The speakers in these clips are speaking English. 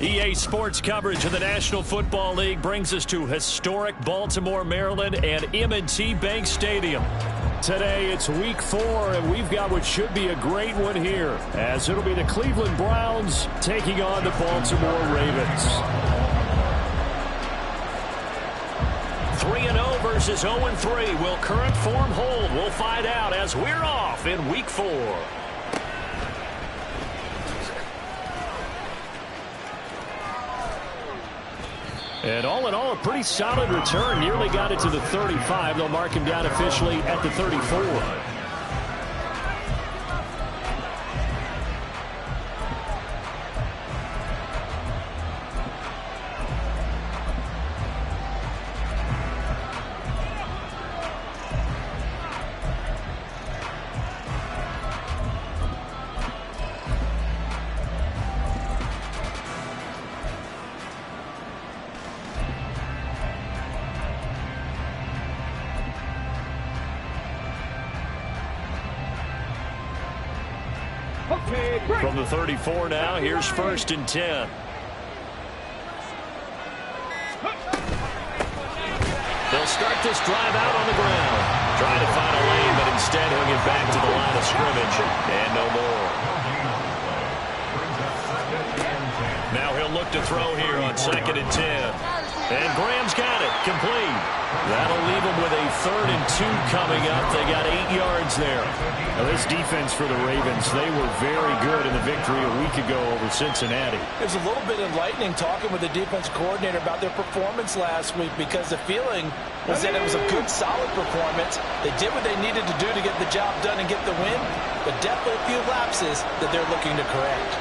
EA Sports coverage of the National Football League brings us to historic Baltimore, Maryland and M&T Bank Stadium. Today it's week 4, and we've got what should be a great one here, as it'll be the Cleveland Browns taking on the Baltimore Ravens. 3-0 versus 0-3. Will current form hold? We'll find out as we're off in week 4. And all in all, a pretty solid return. Nearly got it to the 35. They'll mark him down officially at the 34. From the 34 now, here's 1st and 10. They'll start this drive out on the ground. Trying to find a lane, but instead he'll get back to the line of scrimmage. And no more. Now he'll look to throw here on 2nd and 10. And Graham's got it. Complete. That'll leave them with a 3rd and 2 coming up. They got 8 yards there. Now this defense for the Ravens, they were very good in the victory a week ago over Cincinnati. It was a little bit enlightening talking with the defense coordinator about their performance last week, because the feeling was that it was a good, solid performance. They did what they needed to do to get the job done and get the win, but definitely a few lapses that they're looking to correct.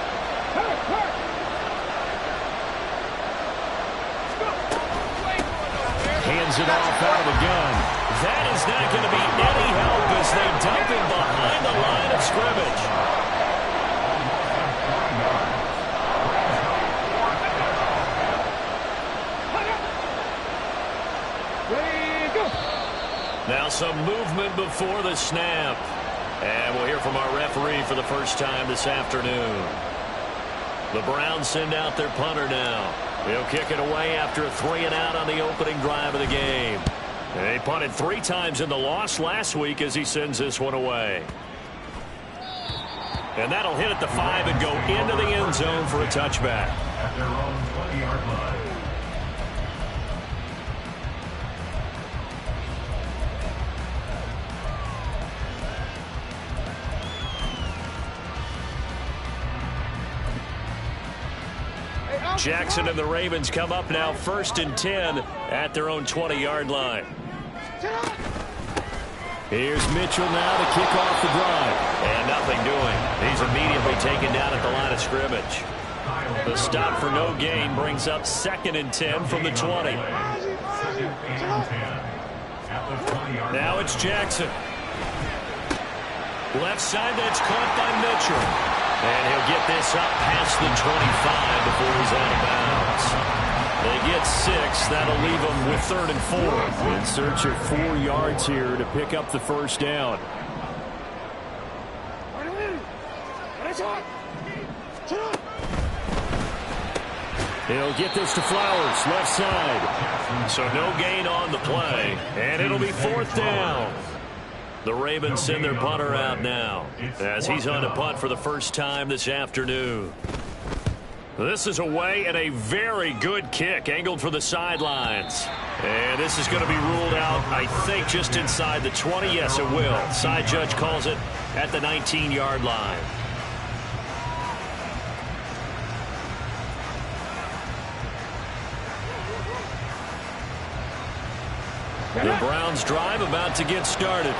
Hands it off out of the gun. That is not going to be any help as they dump him behind the line of scrimmage. Now some movement before the snap. And we'll hear from our referee for the first time this afternoon. The Browns send out their punter now. He'll kick it away after a 3-and-out on the opening drive of the game. They punted 3 times in the loss last week as he sends this one away. And that'll hit at the 5 and go into the end zone for a touchback. At their own 20-yard line. Jackson and the Ravens come up now 1st and 10 at their own 20-yard line. Here's Mitchell now to kick off the drive. And nothing doing. He's immediately taken down at the line of scrimmage. The stop for no gain brings up 2nd and 10 from the 20. Now it's Jackson. Left side, that's caught by Mitchell. And he'll get this up past the 25 before he's out of bounds. They get 6. That'll leave them with 3rd and 4. In search of 4 yards here to pick up the first down. He'll get this to Flowers, left side. So no gain on the play. And it'll be 4th down. The Ravens send their punter out now as he's on to punt for the first time this afternoon. This is away and a very good kick angled for the sidelines. And this is going to be ruled out, I think, just inside the 20. Yes, it will. Side judge calls it at the 19-yard line. The Browns drive about to get started.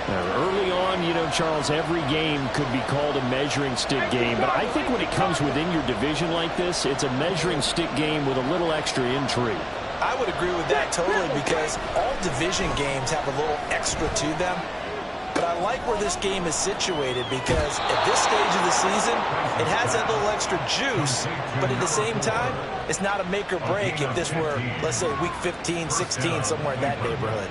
Now, early on, you know, Charles, every game could be called a measuring stick game. But I think when it comes within your division like this, it's a measuring stick game with a little extra intrigue. I would agree with that totally, because all division games have a little extra to them. But I like where this game is situated, because at this stage of the season, it has that little extra juice, but at the same time, it's not a make or break if this were, let's say, week 15, 16, somewhere in that neighborhood.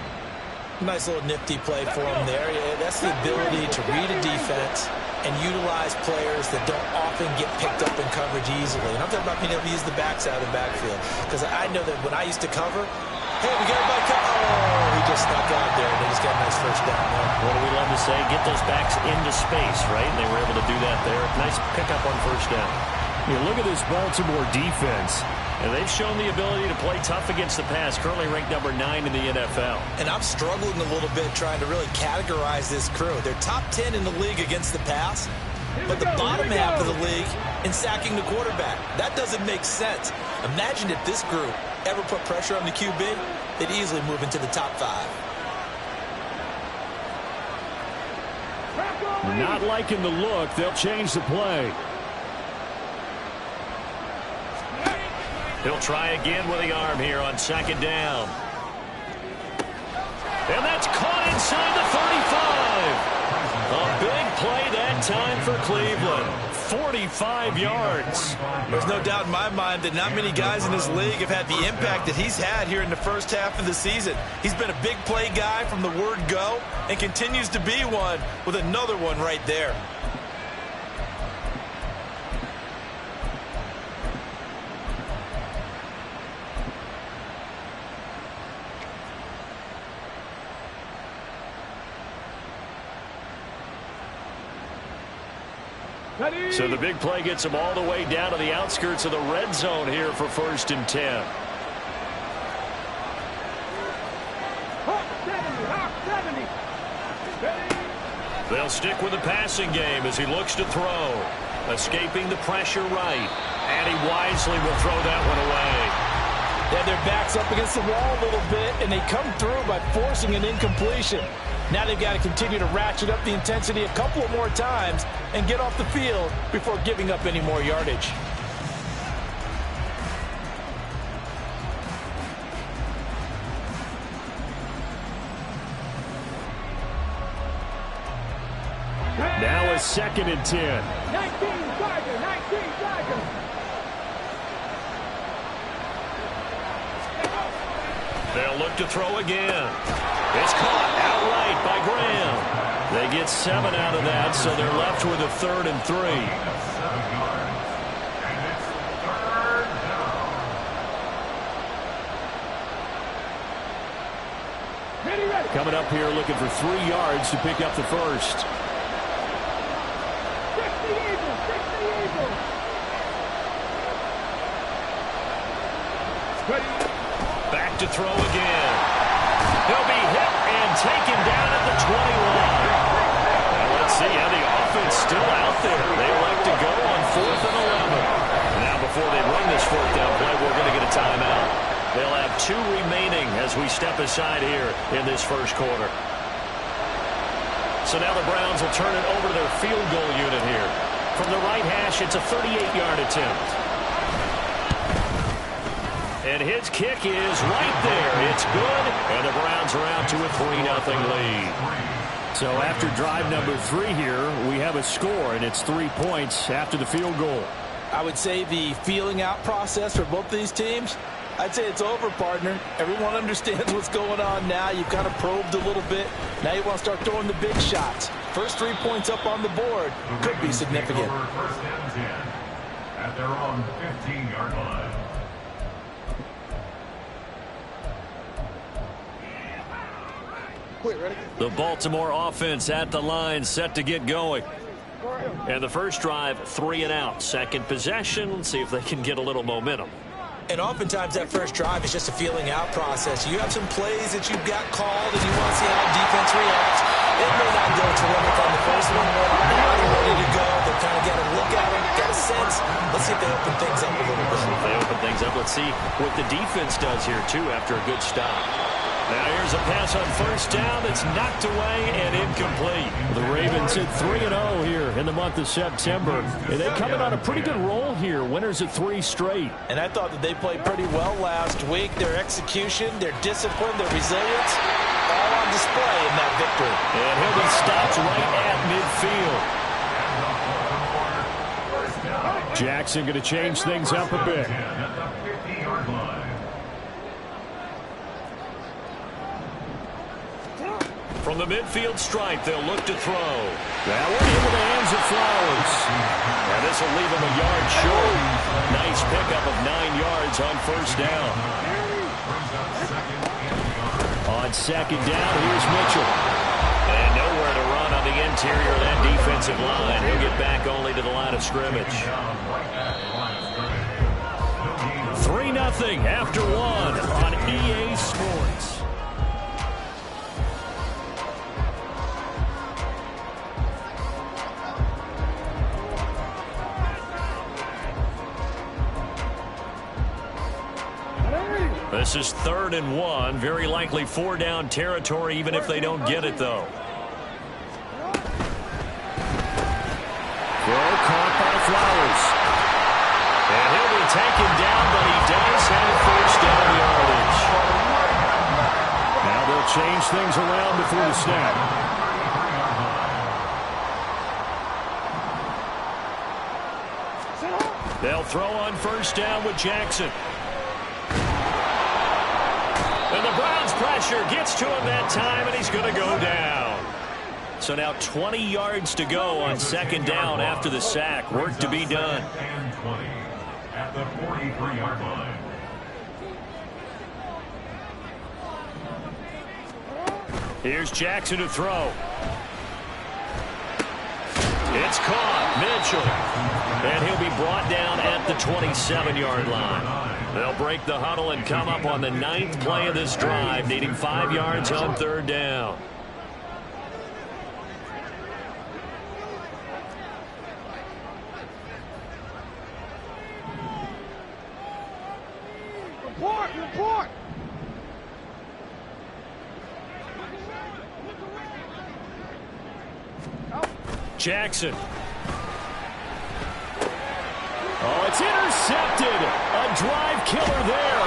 Nice little nifty play for him there. Yeah, that's the ability to read a defense, and utilize players that don't often get picked up in coverage easily. And I'm talking about being able to use the backside of the backfield. Because I know that when I used to cover, hey, we got everybody covered. Oh, he just snuck out there. They just got a nice first down there. What do we love to say? Get those backs into space, right? And they were able to do that there. Nice pickup on first down. Look at this Baltimore defense. And they've shown the ability to play tough against the pass, currently ranked number 9 in the NFL. And I'm struggling a little bit trying to really categorize this crew. They're top 10 in the league against the pass, but the bottom half of the league in sacking the quarterback. That doesn't make sense. Imagine if this group ever put pressure on the QB, they'd easily move into the top 5. Not liking the look. They'll change the play. He'll try again with the arm here on second down. And that's caught inside the 35. A big play that time for Cleveland. 45 yards. There's no doubt in my mind that not many guys in this league have had the impact that he's had here in the first half of the season. He's been a big play guy from the word go and continues to be one with another one right there. So the big play gets them all the way down to the outskirts of the red zone here for 1st and 10. They'll stick with the passing game as he looks to throw. Escaping the pressure right. And he wisely will throw that one away. They have their backs up against the wall a little bit, and they come through by forcing an incompletion. Now they've got to continue to ratchet up the intensity a couple of more times and get off the field before giving up any more yardage. Now it's 2nd and 10. 19 Tiger. They'll look to throw again. It's caught outright by Graham. They get 7 out of that, so they're left with a 3rd and 3. Coming up here looking for 3 yards to pick up the first. 60 Eagles. Back to throw again. He'll be hit and taken down at the 20 line. Now let's see how the offense still out there. They like to go on 4th and 11. Now before they run this 4th down play, we're going to get a timeout. They'll have 2 remaining as we step aside here in this first quarter. So now the Browns will turn it over to their field goal unit here. From the right hash, it's a 38-yard attempt. And his kick is right there. It's good, and the Browns are out to a 3-0 lead. So after drive number 3 here, we have a score, and it's 3 points after the field goal. I would say the feeling out process for both these teams, I'd say it's over, partner. Everyone understands what's going on now. You've kind of probed a little bit. Now you want to start throwing the big shots. First 3 points up on the board could be significant. 1st and 10 at their own 15-yard line. The Baltimore offense at the line, set to get going. And the first drive, 3 and out. Second possession, let's see if they can get a little momentum. And oftentimes that first drive is just a feeling out process. You have some plays that you've got called and you want to see how defense reacts. It may not go terrific on the first one. Now they're ready to go. They've kind of got a look at them, got a sense. Let's see if they open things up a little bit. If they open things up, let's see what the defense does here, too, after a good stop. Now here's a pass on first down that's knocked away and incomplete. The Ravens hit 3-0 here in the month of September. And they come in on a pretty good roll here. Winners of 3 straight. And I thought that they played pretty well last week. Their execution, their discipline, their resilience, all on display in that victory. And he'll be stopped right at midfield. Jackson going to change things up a bit. At the 50-yard line. From the midfield stripe, they'll look to throw. That one into the hands of Flowers. And this will leave him a yard short. Nice pickup of 9 yards on first down. On second down, here's Mitchell. And nowhere to run on the interior of that defensive line. He'll get back only to the line of scrimmage. 3-0 after 1 on EA Sports. This is 3rd and 1. Very likely 4-down territory, even if they don't get it, though. Throw caught by Flowers. And he'll be taken down, but he does have first down yardage. Now they'll change things around before the snap. They'll throw on first down with Jackson. And the Browns' pressure gets to him that time, and he's going to go down. So now 20 yards to go on second down after the sack. Work to be done. And 20 at the 43-yard line. Here's Jackson to throw. It's caught. Mitchell. And he'll be brought down at the 27-yard line. They'll break the huddle and come up on the 9th play of this drive, needing 5 yards on third down. Report! Jackson. Oh, it's intercepted. A drive killer there.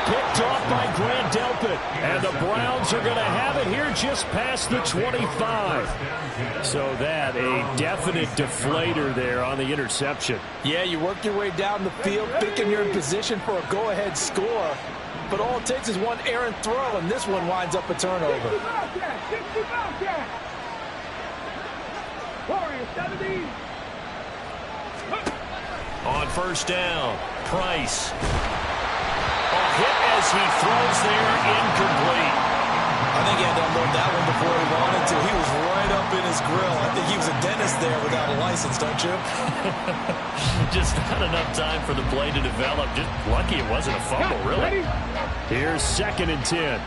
Picked off by Grant Delpit. And the Browns are going to have it here just past the 25. So that, a definite deflator there on the interception. Yeah, you work your way down the field, thinking you're in position for a go-ahead score. But all it takes is one errant throw, and this one winds up a turnover. 60 Bobcat! Warriors 70. On first down, Price. A hit as he throws there, incomplete. I think he had to unload that one before he wanted to. He was right up in his grill. I think he was a dentist there without a license, don't you? Just not enough time for the play to develop. Just lucky it wasn't a fumble, really. Here's 2nd and 10.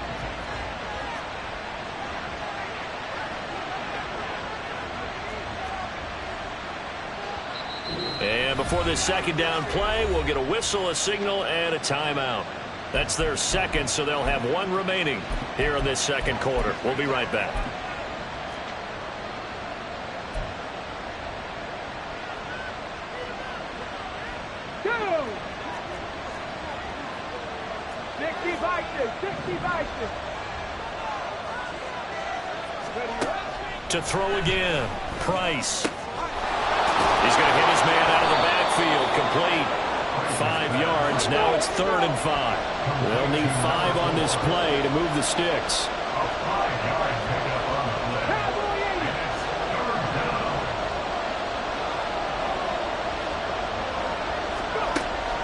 And before this second down play, we'll get a whistle, a signal, and a timeout. That's their second, so they'll have one remaining here in this second quarter. We'll be right back. Go! 60 Vikings! To throw again, Price. He's going to hit his man out of the backfield, complete. 5 yards, now it's 3rd and 5. They'll need 5 on this play to move the sticks.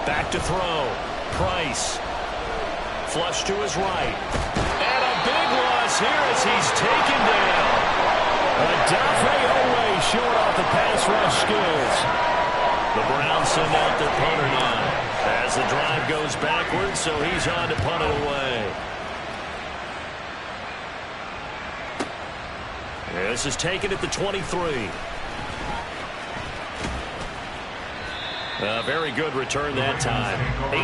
Back to throw, Price. Flush to his right. And a big loss here as he's taken down. Odafe Oweh showing off the pass rush skills. The Browns send out their punter now as the drive goes backwards, so he's on to punt it away. This is taken at the 23. A very good return that time.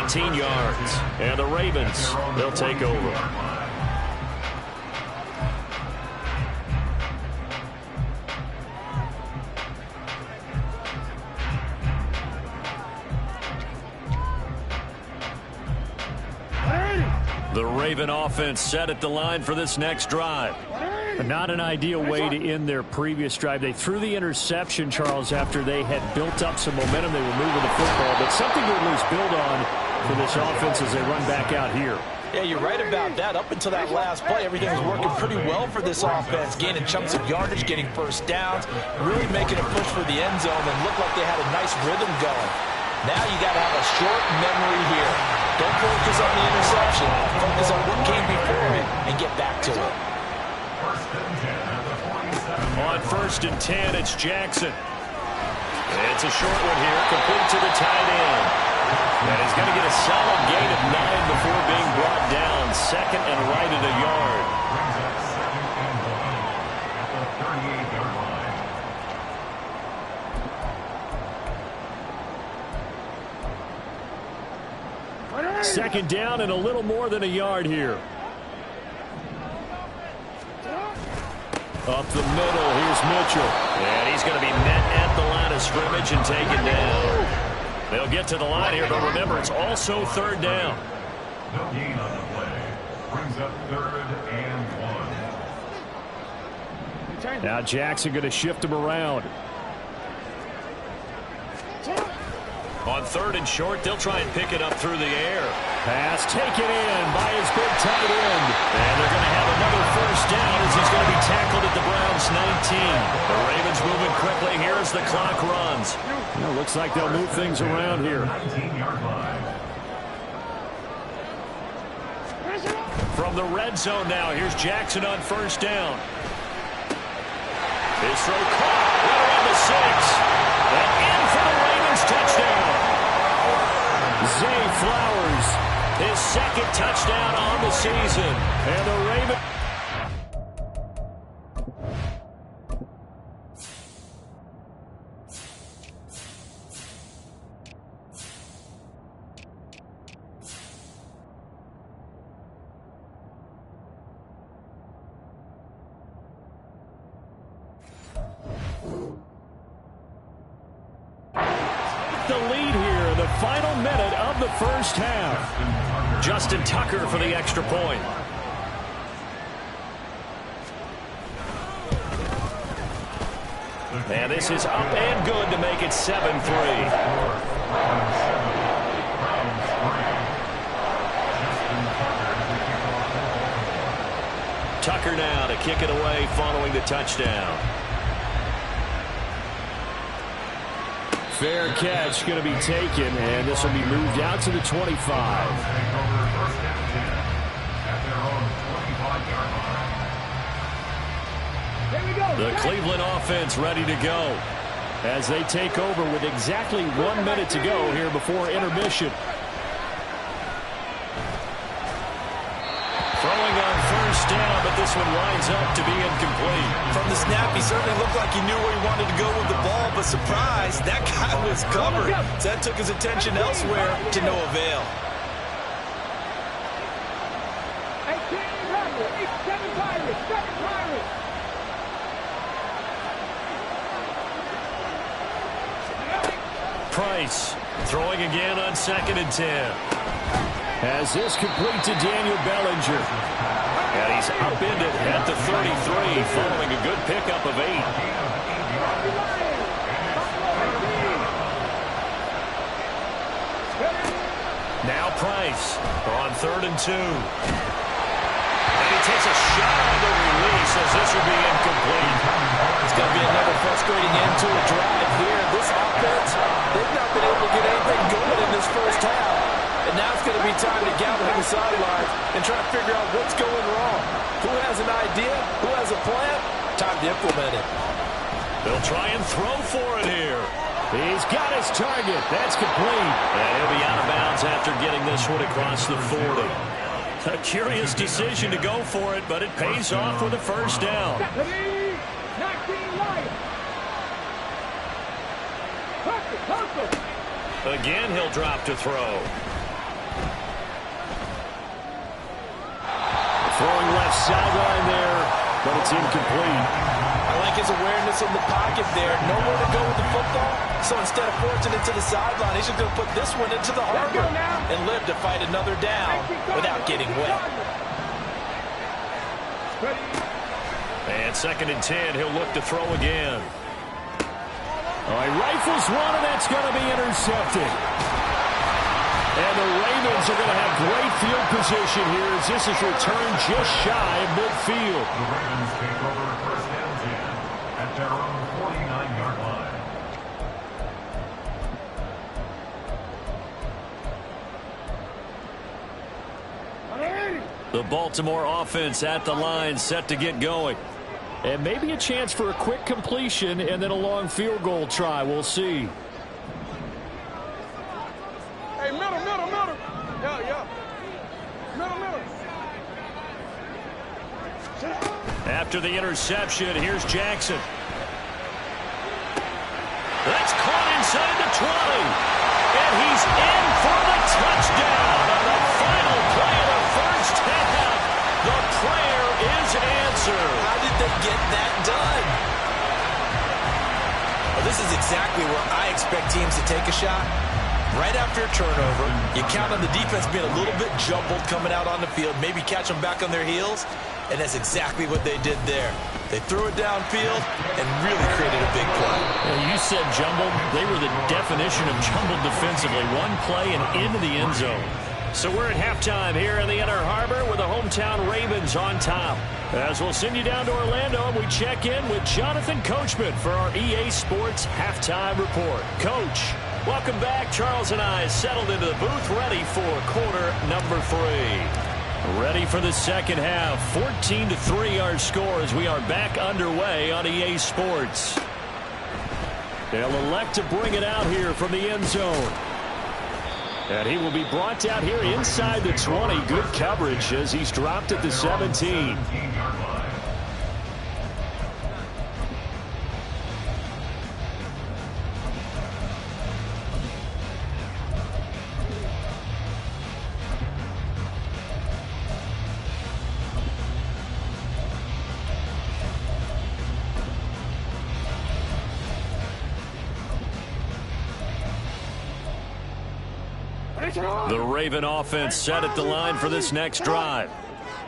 18 yards. And the Ravens, they'll take over. The Raven offense set at the line for this next drive. Not an ideal way to end their previous drive. They threw the interception, Charles, after they had built up some momentum. They were moving the football, but something to at least build on for this offense as they run back out here. Yeah, you're right about that. Up until that last play, everything was working pretty well for this offense, gaining chunks of yardage, getting first downs, really making a push for the end zone, and looked like they had a nice rhythm going. Now you got to have a short memory here. Don't focus on the interception. Focus on what came before it and get back to it. On 1st and 10, it's Jackson. It's a short one here, complete to the tight end. And he's going to get a solid gain of 9 before being brought down. 2nd and right at a yard. Second down and a little more than a yard here. Up the middle, here's Mitchell. And he's going to be met at the line of scrimmage and taken down. They'll get to the line here, but remember, it's also 3rd down. No gain on the play. Brings up 3rd and 1. Now Jackson going to shift him around. On 3rd and short, they'll try and pick it up through the air. Pass taken in by his big tight end. And they're going to have another first down as he's going to be tackled at the Browns' 19. The Ravens moving quickly here as the clock runs. Well, looks like they'll move things around here. 19-yard line. From the red zone now, here's Jackson on 1st down. His throw caught right around the 6. And in for the Ravens touchdown. Zay Flowers, His 2nd touchdown on the season. and the Ravens. The lead here in the final minute of the 1st half. Justin Tucker for the extra point. And this is up and good to make it 7-3. Tucker now to kick it away following the touchdown. Fair catch going to be taken, and this will be moved out to the 25. The Cleveland offense ready to go As they take over with exactly 1 minute to go here before intermission. Throwing on 1st down, but this one winds up to be incomplete. From the snap, he certainly looked like he knew where he wanted to go with the ball, but surprise, that guy was covered. So that took his attention elsewhere to no avail. 7 Pirates. Price throwing again on 2nd and 10. As this complete to Daniel Bellinger. And he's upended at the 33 following a good pickup of 8. Now Price on 3rd and 2. And he takes a shot on the release as this will be incomplete. It's going to be another frustrating end to a drive here. This offense, they've not been able to get anything going in this 1st half. And now it's going to be time to gather on the sidelines and try to figure out what's going wrong. Who has an idea? Who has a plan? Time to implement it. They'll try and throw for it here. He's got his target. That's complete. And he'll be out of bounds after getting this one across the 40. A curious decision to go for it, but it pays off with a 1st down. Again, he'll drop to throw. Throwing left sideline there, but it's incomplete. I like his awareness in the pocket there. Nowhere to go with the football, so instead of forcing it to the sideline, he's just going to put this one into the harbor and live to fight another down without getting wet. And 2nd and 10, he'll look to throw again. Oh, he rifles one, and that's going to be intercepted. And the Ravens are going to have great field position here as this is returned just shy of midfield. The Ravens take over first and 10 at their own 49-yard line. The Baltimore offense at the line, set to get going. And maybe a chance for a quick completion and then a long field goal try. We'll see. Hey, middle. Yeah. Middle. After the interception, here's Jackson. That's caught inside the 20. And he's in for the touchdown. On the final play of the first half, the prayer is answered. How did they get that done? Well, this is exactly where I expect teams to take a shot. Right after a turnover, you count on the defense being a little bit jumbled coming out on the field, maybe catch them back on their heels, and that's exactly what they did there. They threw it downfield and really created a big play. Well, you said jumbled. They were the definition of jumbled defensively. One play and into the end zone. So we're at halftime here in the Inner Harbor with the hometown Ravens on top. As we'll send you down to Orlando, and we check in with Jonathan Coachman for our EA Sports Halftime Report. Coach, welcome back. Charles and I settled into the booth, ready for quarter number 3. Ready for the second half. 14-3 our score as we are back underway on EA Sports. They'll elect to bring it out here from the end zone. And he will be brought down here inside the 20. Good coverage as he's dropped at the 17. The Raven offense set at the line for this next drive.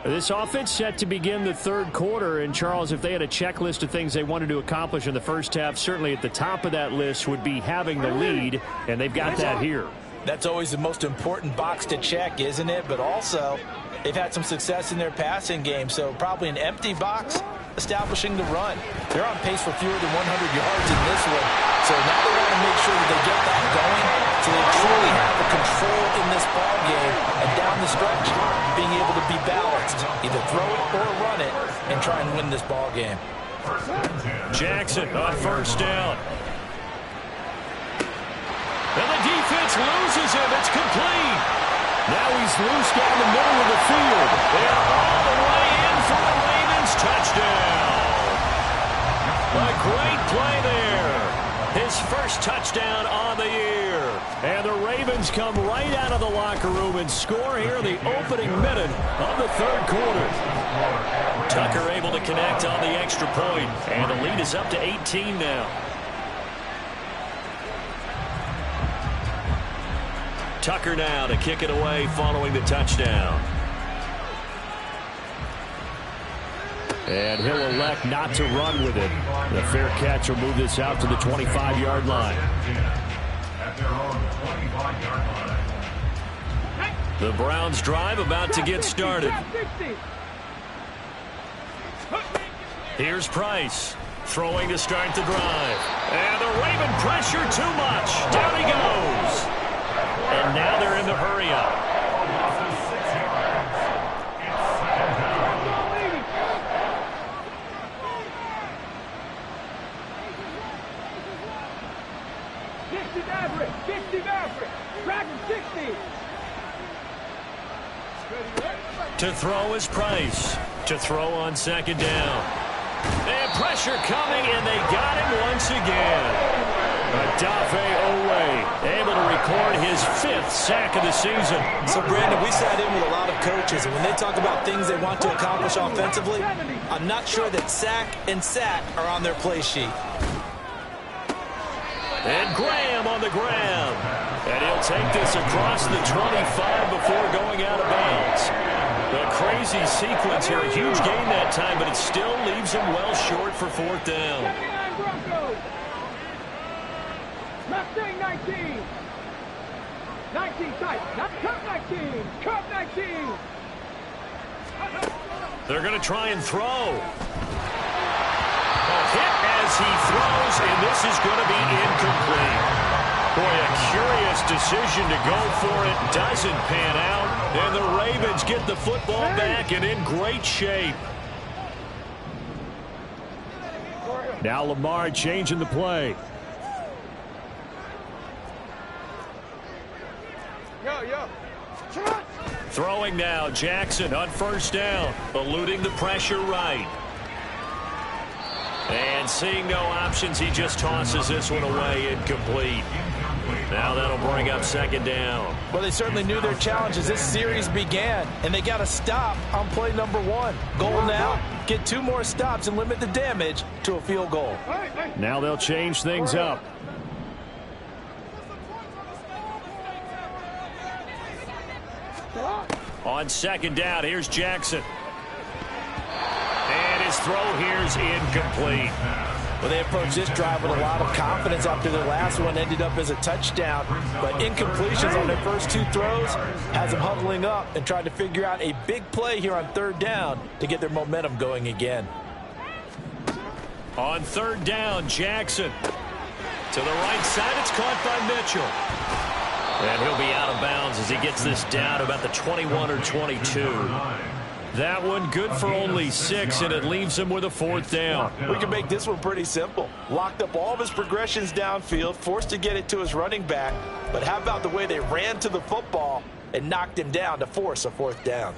This offense set to begin the third quarter. And, Charles, if they had a checklist of things they wanted to accomplish in the first half, certainly at the top of that list would be having the lead, and they've got that here. That's always the most important box to check, isn't it? But also, they've had some success in their passing game, so probably an empty box establishing the run. They're on pace for fewer than 100 yards in this one, so now they want to make sure that they get that going so they truly have the control in this ball game, and down the stretch, being able to be balanced, either throw it or run it, and try and win this ball game. Jackson on first down. And the defense loses him. It's complete. Now he's loose down the middle of the field. They're all the way in for the Ravens touchdown. A great play there. His first touchdown on the year. And the Ravens come right out of the locker room and score here in the opening minute of the third quarter. Tucker able to connect on the extra point, and the lead is up to 18 now. Tucker now to kick it away following the touchdown. And he'll elect not to run with it. The fair catch will move this out to the 25-yard line. At their own 25-yard line. The Browns drive about to get started. Here's Price throwing to start the drive. And the Raven pressure too much. Down he goes. And now they're in the hurry-up. To throw is Price. To throw on second down. And pressure coming, and they got him once again. Odafe Oweh able to record his 5th sack of the season. So, Brandon, we sat in with a lot of coaches, and when they talk about things they want to accomplish offensively, I'm not sure that sack and sack are on their play sheet. And Graham on the grab. And he'll take this across the 25 before going out of bounds. A crazy sequence here. A huge gain that time, but it still leaves him well short for 4th down. 19 tight. Not cut 19. Cut 19. They're going to try and throw. A hit as he throws, and this is going to be incomplete. Boy, a curious decision to go for it. Doesn't pan out, and the Ravens get the football back and in great shape. Now Lamar changing the play. Throwing now, Jackson on first down, eluding the pressure right. And seeing no options, he just tosses this one away, incomplete. Now that'll bring up second down. Well, they certainly knew their challenge as this series began, and they got to stop on play number 1. Goal now, get 2 more stops and limit the damage to a field goal. Now they'll change things up. On second down, here's Jackson. And his throw here's incomplete. Well, they approached this drive with a lot of confidence after their last one ended up as a touchdown. But incompletions on their first 2 throws has them huddling up and trying to figure out a big play here on third down to get their momentum going again. On third down, Jackson. To the right side, it's caught by Mitchell. And he'll be out of bounds as he gets this down about the 21 or 22. That one good for only 6, and it leaves him with a fourth down. We can make this one pretty simple. Locked up all of his progressions downfield, forced to get it to his running back. But how about the way they ran to the football and knocked him down to force a fourth down?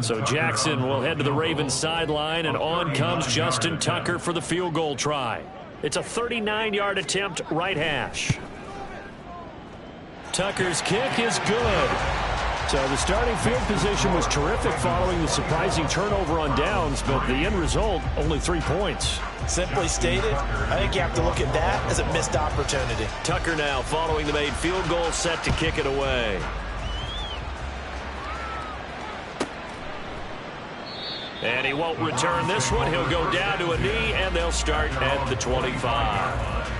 So Jackson will head to the Ravens sideline, and on comes Justin Tucker for the field goal try. It's a 39-yard attempt, right hash. Tucker's kick is good. So the starting field position was terrific following the surprising turnover on downs, but the end result, only 3 points. Simply stated, I think you have to look at that as a missed opportunity. Tucker now following the made field goal, set to kick it away. And he won't return this one. He'll go down to a knee, and they'll start at the 25.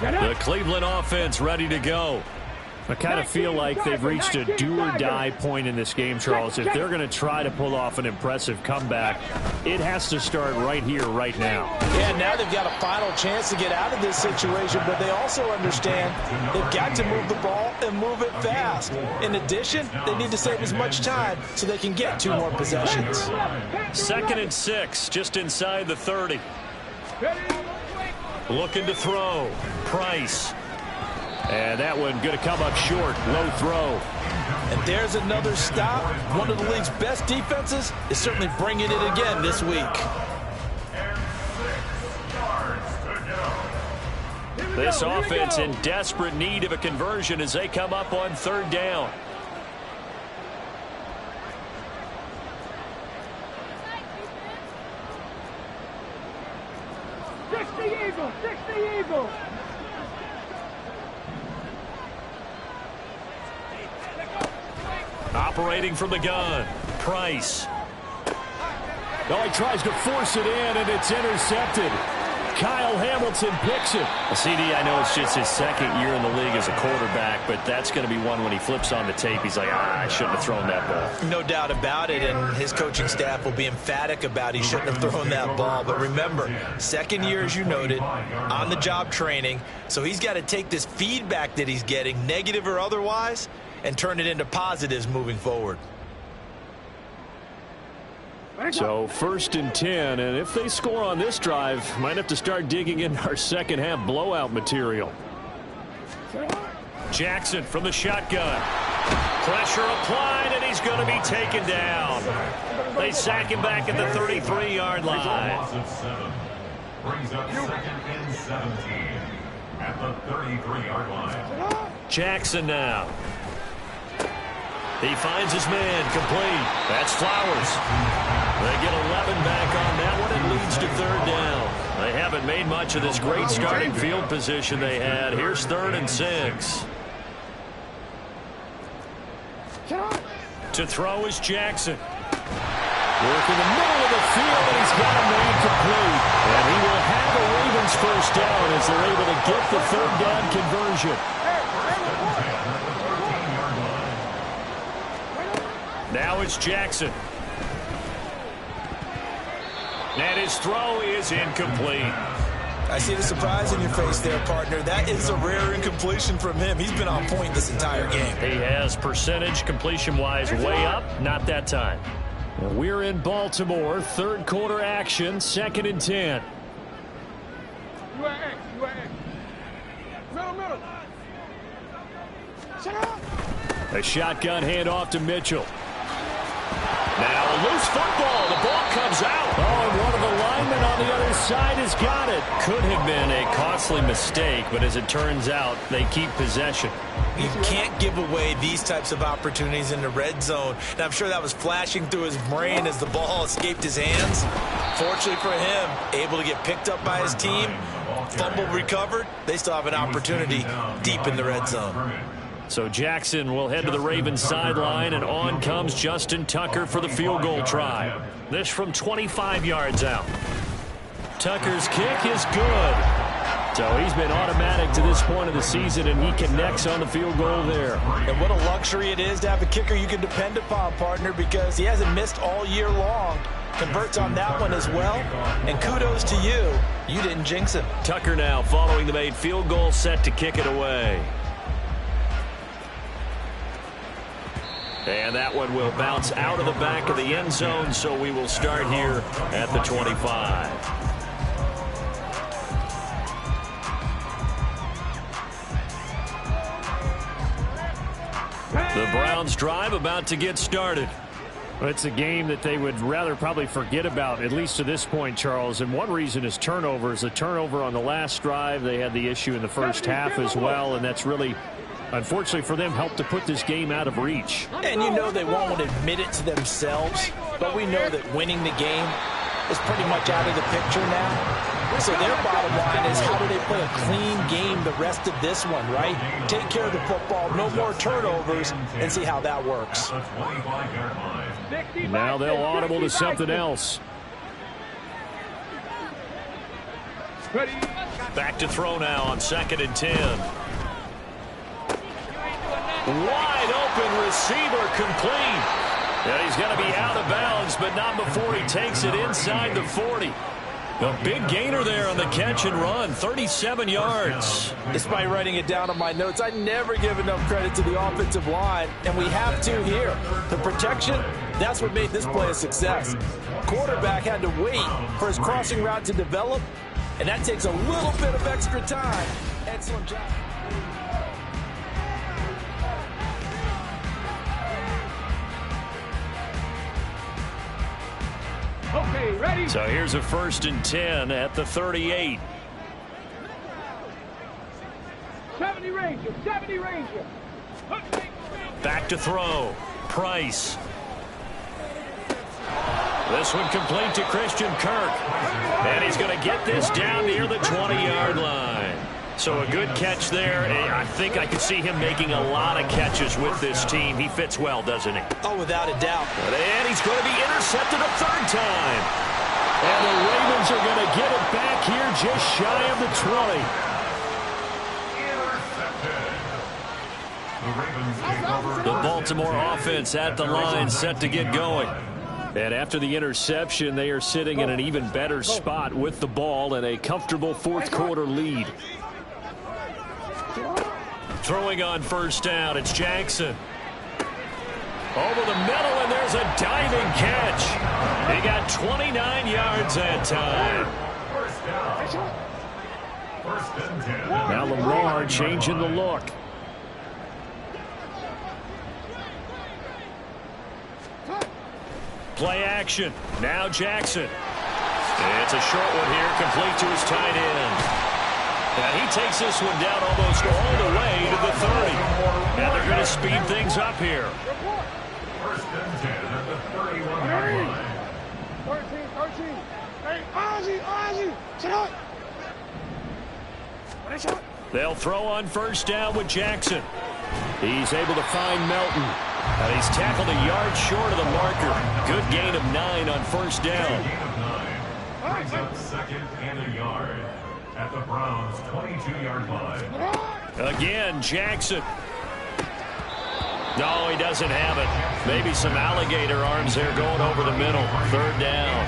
The Cleveland offense ready to go. I kind of feel like they've reached a do-or-die point in this game, Charles. If they're going to try to pull off an impressive comeback, it has to start right here, right now. Yeah, now they've got a final chance to get out of this situation, but they also understand they've got to move the ball and move it fast. In addition, they need to save as much time so they can get 2 more possessions. 2nd and 6, just inside the 30. Looking to throw. Price. And that one going to come up short. Low throw. And there's another stop. One of the league's best defenses is certainly bringing it again this week. This offense in desperate need of a conversion as they come up on third down. Six the Eagles. Operating from the gun, Price. Oh, he tries to force it in, and it's intercepted. Kyle Hamilton picks it. CD, I know it's just his 2nd year in the league as a quarterback, but that's going to be one when he flips on the tape. He's like, I shouldn't have thrown that ball. No doubt about it, and his coaching staff will be emphatic about he shouldn't have thrown that ball. But remember, 2nd year, as you noted, on-the-job training, so he's got to take this feedback that he's getting, negative or otherwise, and turn it into positives moving forward. So 1st and 10, and if they score on this drive, might have to start digging into our second half blowout material. Jackson from the shotgun. Pressure applied, and he's going to be taken down. They sack him back at the 33-yard line. Brings up 2nd and 17 at the 33-yard line. Jackson now. He finds his man, complete. That's Flowers. They get 11 back on that one. It leads to third down. They haven't made much of this great starting field position they had. Here's 3rd and 6. To throw is Jackson. Work in the middle of the field, and he's got a man complete. And he will have a Ravens first down as they're able to get the third down conversion. Now it's Jackson. And his throw is incomplete. I see the surprise in your face there, partner. That is a rare incompletion from him. He's been on point this entire game. He has percentage completion-wise way up. Not that time. We're in Baltimore. Third quarter action. 2nd and 10. UAX. Middle. Shut up. A shotgun handoff to Mitchell. Now a loose football. The ball comes out. Oh, and one of the linemen on the other side has got it. Could have been a costly mistake, but as it turns out, they keep possession. You can't give away these types of opportunities in the red zone. And I'm sure that was flashing through his brain as the ball escaped his hands. Fortunately for him, able to get picked up by his team, fumble recovered. They still have an opportunity deep in the red zone. So Jackson will head to the Ravens sideline, and on comes Justin Tucker for the field goal try. This from 25 yards out. Tucker's kick is good. So he's been automatic to this point of the season, and he connects on the field goal there. And what a luxury it is to have a kicker you can depend upon, partner, because he hasn't missed all year long. Converts on that one as well. And kudos to you. You didn't jinx him. Tucker now following the made field goal, set to kick it away. And that one will bounce out of the back of the end zone, so we will start here at the 25. The Browns drive about to get started. Well, it's a game that they would rather probably forget about, at least to this point, Charles. And one reason is turnovers. A turnover on the last drive. They had the issue in the first half as well, and that's really, unfortunately for them, helped to put this game out of reach. And you know they won't admit it to themselves, but we know that winning the game is pretty much out of the picture now. So their bottom line is, how do they play a clean game the rest of this one, right? Take care of the football, no more turnovers, and see how that works. Now they'll audible to something else. Back to throw now on 2nd and 10. Wide open receiver, complete. And he's going to be out of bounds, but not before he takes it inside the 40. A big gainer there on the catch and run, 37 yards. Despite writing it down on my notes, I never give enough credit to the offensive line, and we have to here. The protection, that's what made this play a success. Quarterback had to wait for his crossing route to develop, and that takes a little bit of extra time. Excellent job. Okay, ready? So here's a 1st and 10 at the 38. 70 Ranger. Back to throw. Price. This one complete to Christian Kirk. And he's going to get this down near the 20-yard line. So a good catch there. I think I could see him making a lot of catches with this team. He fits well, doesn't he? Oh, without a doubt. And he's going to be intercepted a 3rd time. And the Ravens are going to get it back here just shy of the 20. The Baltimore offense at the line, set to get going. And after the interception, they are sitting in an even better spot with the ball and a comfortable 4th quarter lead. Throwing on 1st down, it's Jackson. Over the middle, and there's a diving catch. He got 29 yards that time. Now Lamar changing the look. Play action. Now Jackson. It's a short one here, complete to his tight end. And he takes this one down almost all the way to the 30. And they're going to speed things up here. 1st and 10 at the 31-yard line. 13. Hey, Ozzy, sit up. They'll throw on 1st down with Jackson. He's able to find Melton. And he's tackled a yard short of the marker. Good gain of 9 on first down. Gain of 9 brings up 2nd and a yard at the Browns' 22-yard line. Again, Jackson. No, he doesn't have it. Maybe some alligator arms there going over the middle. 3rd down.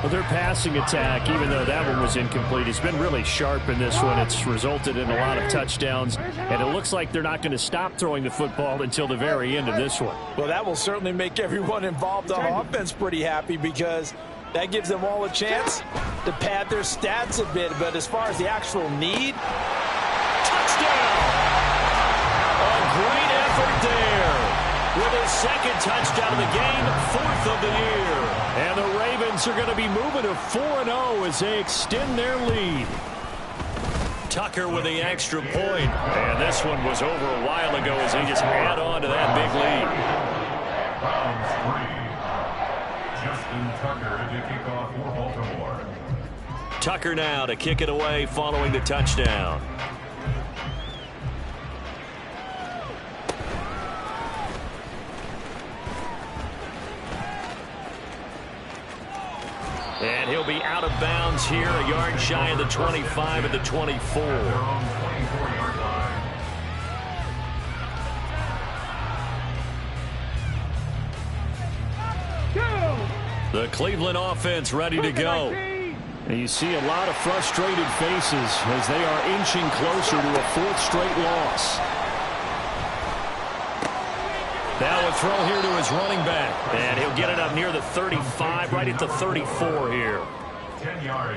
Well, their passing attack, even though that one was incomplete, has been really sharp in this one. It's resulted in a lot of touchdowns, and it looks like they're not going to stop throwing the football until the very end of this one. Well, that will certainly make everyone involved on offense pretty happy because that gives them all a chance to pad their stats a bit. But as far as the actual need, touchdown! A great effort there. With his 2nd touchdown of the game, 4th of the year. And the Ravens are going to be moving to 4-0 as they extend their lead. Tucker with the extra point. And this one was over a while ago as they just add on to that big lead. Browns 3. Justin Tucker to kick off for Baltimore. Tucker now to kick it away following the touchdown. And he'll be out of bounds here, a yard shy of the 25 at the 24. The Cleveland offense ready to go. And you see a lot of frustrated faces as they are inching closer to a 4th straight loss. Now a throw here to his running back. And he'll get it up near the 35, right at the 34 here.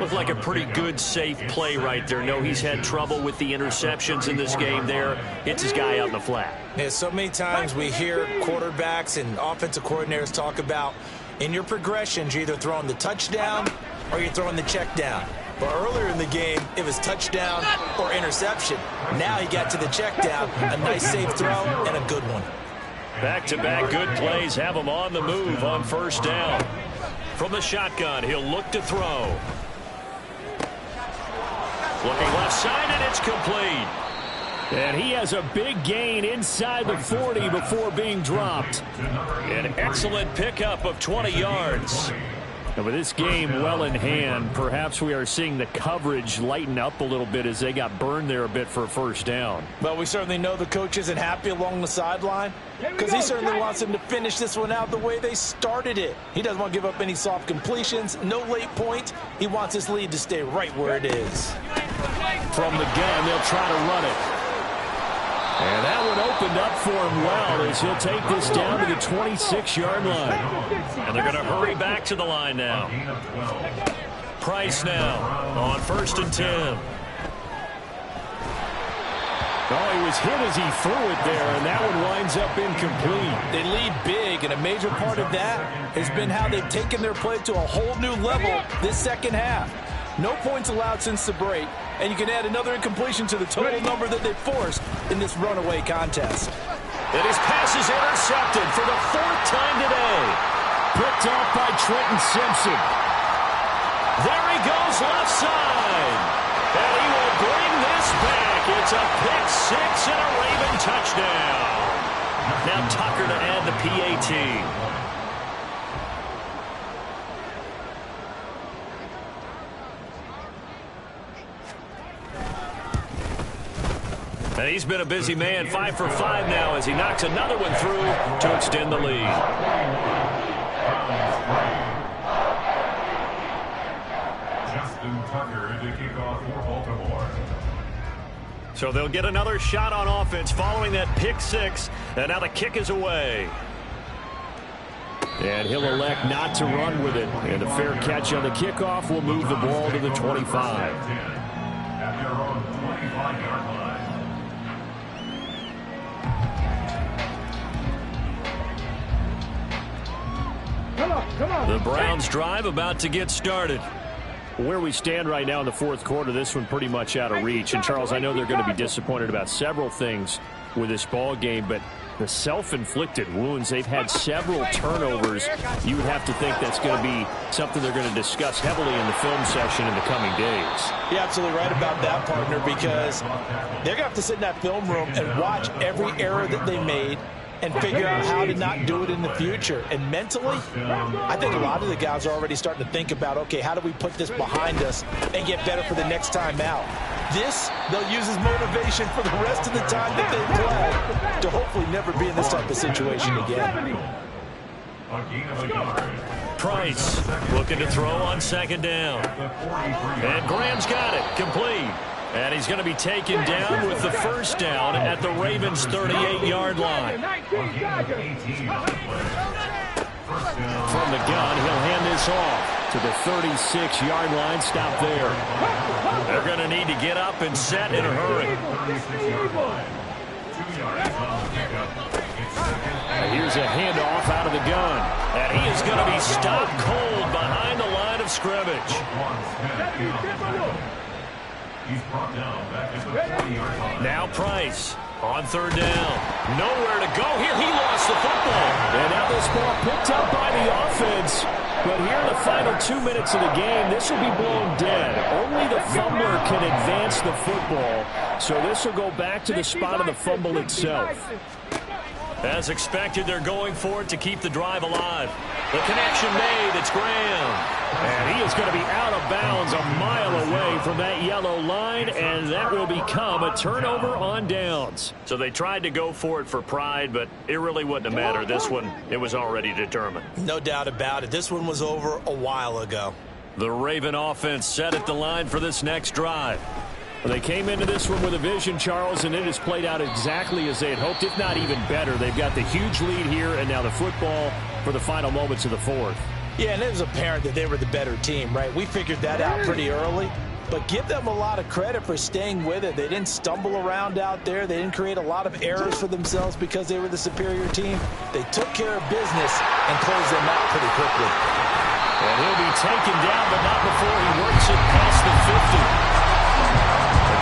Looked like a pretty good, safe play right there. No, he's had trouble with the interceptions in this game there. Hits his guy out in the flat. Yeah, so many times we hear quarterbacks and offensive coordinators talk about in your progressions, you're either throwing the touchdown or you're throwing the check down. But earlier in the game, it was touchdown or interception. Now he got to the check down, a nice safe throw, and a good one. Back-to-back good plays have him on the move on first down. From the shotgun, he'll look to throw. Looking left side, and it's complete. And he has a big gain inside the 40 before being dropped. An excellent pickup of 20 yards. And with this game well in hand, perhaps we are seeing the coverage lighten up a little bit as they got burned there a bit for a first down. But we certainly know the coach isn't happy along the sideline because he certainly wants them to finish this one out the way they started it. He doesn't want to give up any soft completions, no late points. He wants his lead to stay right where it is. From the gun, they'll try to run it. And that one opened up for him well as he'll take this down to the 26-yard line. And they're going to hurry back to the line now. Price now on 1st and 10. Oh, he was hit as he threw it there, and that one winds up incomplete. They lead big, and a major part of that has been how they've taken their play to a whole new level this second half. No points allowed since the break, and you can add another incompletion to the total number that they forced in this runaway contest. And his pass is intercepted for the 4th time today. Picked off by Trenton Simpson. There he goes left side. And he will bring this back. It's a pick 6 and a Raven touchdown. Now Tucker to add the PAT. And he's been a busy man, 5 for 5 now as he knocks another one through to extend the lead. Justin Tucker to kick off for Baltimore. So they'll get another shot on offense following that pick 6, and now the kick is away. And he'll elect not to run with it. And a fair catch on the kickoff will move the ball to the 25. At their own 25-yard line. Come on. The Browns drive about to get started. Where we stand right now in the 4th quarter, this one pretty much out of reach. And, Charles, I know they're going to be disappointed about several things with this ball game, but the self-inflicted wounds, they've had several turnovers. You would have to think that's going to be something they're going to discuss heavily in the film session in the coming days. You're absolutely right about that, partner, because they're going to have to sit in that film room and watch every error that they made and figure out how to not do it in the future. And mentally, I think a lot of the guys are already starting to think about, okay, how do we put this behind us and get better for the next time out? This, they'll use as motivation for the rest of the time that they play to hopefully never be in this type of situation again. Price looking to throw on second down. And Graham's got it, complete. And he's going to be taken down with the first down at the Ravens' 38-yard line. From the gun, he'll hand this off to the 36-yard line. Stop there. They're going to need to get up and set in a hurry. And here's a handoff out of the gun. And he is going to be stopped cold behind the line of scrimmage. Now Price on third down. Nowhere to go here. He lost the football. And now this ball picked up by the offense. But here in the final 2 minutes of the game, this will be blown dead. Only the fumbler can advance the football. So this will go back to the spot of the fumble itself. As expected, they're going for it to keep the drive alive. The connection made. It's Graham. And he is going to be out of bounds a mile away from that yellow line, and that will become a turnover on downs. So they tried to go for it for pride, but it really wouldn't have mattered. This one, it was already determined. No doubt about it. This one was over a while ago. The Raven offense set at the line for this next drive. Well, they came into this one with a vision, Charles, and it has played out exactly as they had hoped, if not even better. They've got the huge lead here, and now the football for the final moments of the fourth. Yeah, and it was apparent that they were the better team, right? We figured that out pretty early. But give them a lot of credit for staying with it. They didn't stumble around out there. They didn't create a lot of errors for themselves because they were the superior team. They took care of business and closed them out pretty quickly. And he'll be taken down, but not before he works it past the 50.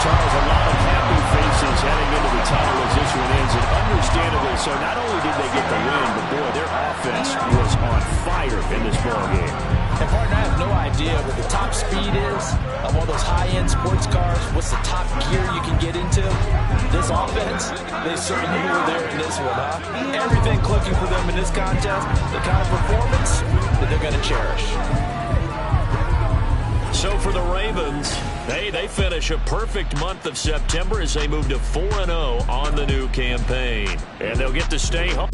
Charles, a lot of happy faces heading into the tunnel as this one ends, and understandably so. Not only did they get the win, but boy, their offense was on fire in this ball game. And partner, I have no idea what the top speed is of all those high-end sports cars. What's the top gear you can get into? This offense, they certainly were there in this one, huh? Everything clicking for them in this contest, the kind of performance that they're going to cherish. So for the Ravens, they finish a perfect month of September as they move to 4-0 on the new campaign. And they'll get to stay home.